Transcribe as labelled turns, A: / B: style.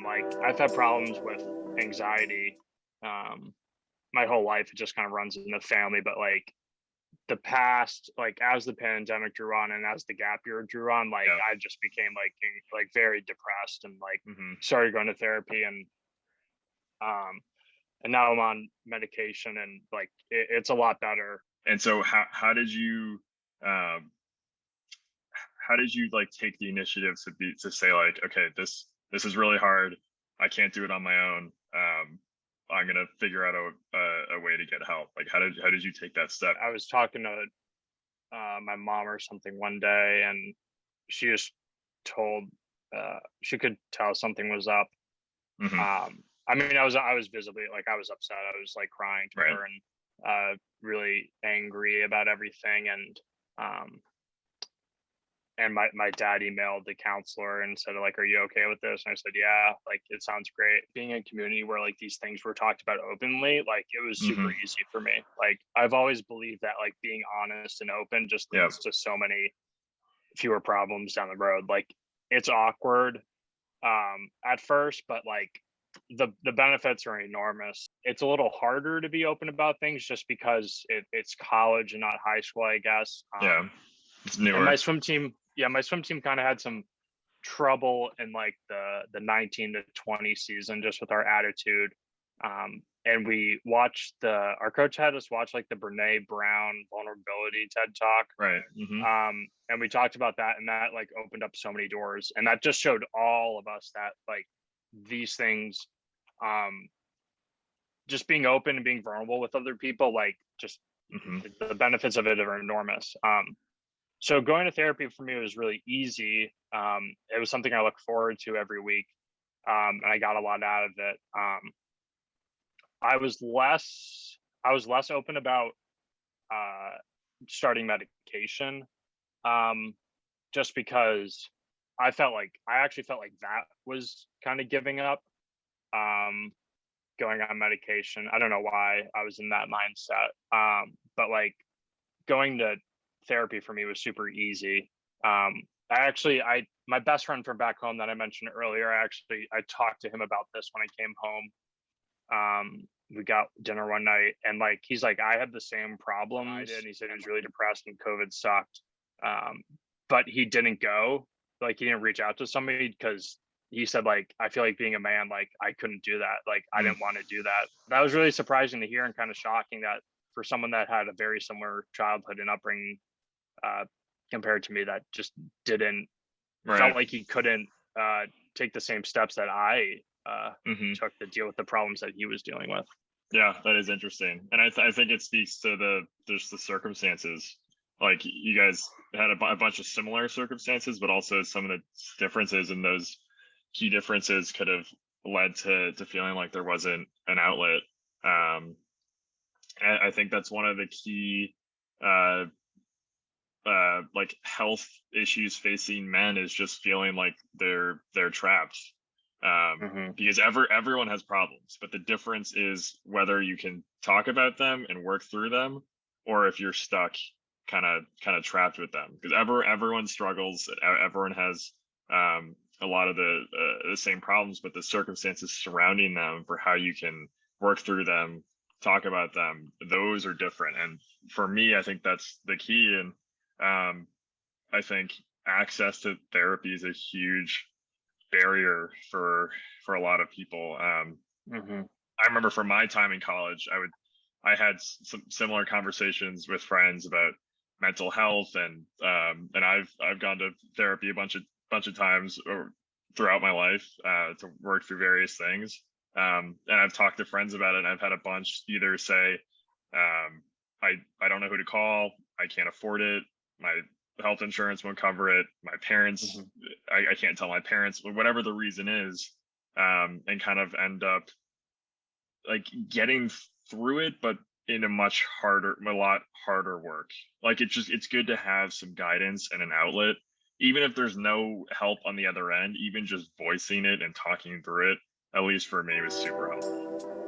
A: Like I've had problems with anxiety, um, my whole life. It just kind of runs in the family, but like the past, like as the pandemic drew on and as the gap year drew on, like
B: Yeah.
A: I just became like very depressed and like
B: Hmm.
A: started going to therapy um and now I'm on medication and like it's a lot better.
B: And so um how did you like take the initiative to say like, okay, this is really hard. I can't do it on my own. I'm gonna figure out a way to get help. Like how did you take that step?
A: I was talking to my mom or something one day, and she just told she could tell something was up.
B: Hmm.
A: I mean, I was visibly like I was upset. I was like crying to
B: Right.
A: her and really angry about everything. And my dad emailed the counselor and said like, "Are you okay with this?" And I said, "Yeah, like it sounds great." Being in a community where like these things were talked about openly, like it was super
B: Hmm.
A: easy for me. Like I've always believed that like being honest and open just
B: Yeah.
A: leads to so many fewer problems down the road. Like it's awkward at first, but like the benefits are enormous. It's a little harder to be open about things just because it's college and not high school, I guess.
B: Yeah. It's
A: And my
B: newer.
A: swim team, yeah, my swim team kind of had some trouble in like the 19 to 20 season just with our attitude. And we watched our coach had us watch like the Brene Brown vulnerability TED talk.
B: Right. Hmm.
A: And we talked about that, and that like opened up so many doors, and that just showed all of us that like these things, um, just being open and being vulnerable with other people, like just
B: Hmm.
A: the benefits of it are enormous. So going to therapy for me was really easy. It was something I look forward to every week, and I got a lot out of it. I was less open about uh, starting medication, um, just because I actually felt like that was kind of giving up, um, going on medication. I don't know why I was in that mindset, but like going to therapy for me was super easy. I my best friend from back home that I mentioned earlier, I talked to him about this when I came home. We got dinner one night, and like he's like, I had the same problems I did, and he said he was really depressed and COVID sucked. Um, but he didn't go, like he didn't reach out to somebody because he said like I feel like being a man, like I couldn't do that, like I didn't want to do that. That was really surprising to hear and kind of shocking that for someone that had a very similar childhood and upbringing, uh, compared to me, that just didn't felt
B: Right.
A: like he couldn't take the same steps that I
B: Hmm.
A: took to deal with the problems that he was dealing with.
B: Yeah, that is interesting, and I think it speaks to the circumstances. Like you guys had a bunch of similar circumstances, but also some of the differences, and those key differences could have led to feeling like there wasn't an outlet. Um, and I think that's one of the key uh, like health issues facing men is just feeling like they're trapped,
A: Hmm.
B: because everyone has problems, but the difference is whether you can talk about them and work through them, or if you're stuck kind of trapped with them, because everyone struggles, everyone has a lot of the same problems, but the circumstances surrounding them for how you can work through them, talk about them, those are different. And for me, I think that's the key. And um, I think access to therapy is a huge barrier for a lot of people.
A: Hmm.
B: I remember from my time in college, I had some similar conversations with friends about mental health, and I've gone to therapy a bunch of times or throughout my life to work through various things. And I've talked to friends about it, and I've had a bunch either say, I don't know who to call, I can't afford it, my health insurance won't cover it, my parents,
A: Hmm.
B: I can't tell my parents, whatever the reason is, and kind of end up like getting through it, but in a lot harder work. Like it's good to have some guidance and an outlet, even if there's no help on the other end. Even just voicing it and talking through it, at least for me, was super helpful.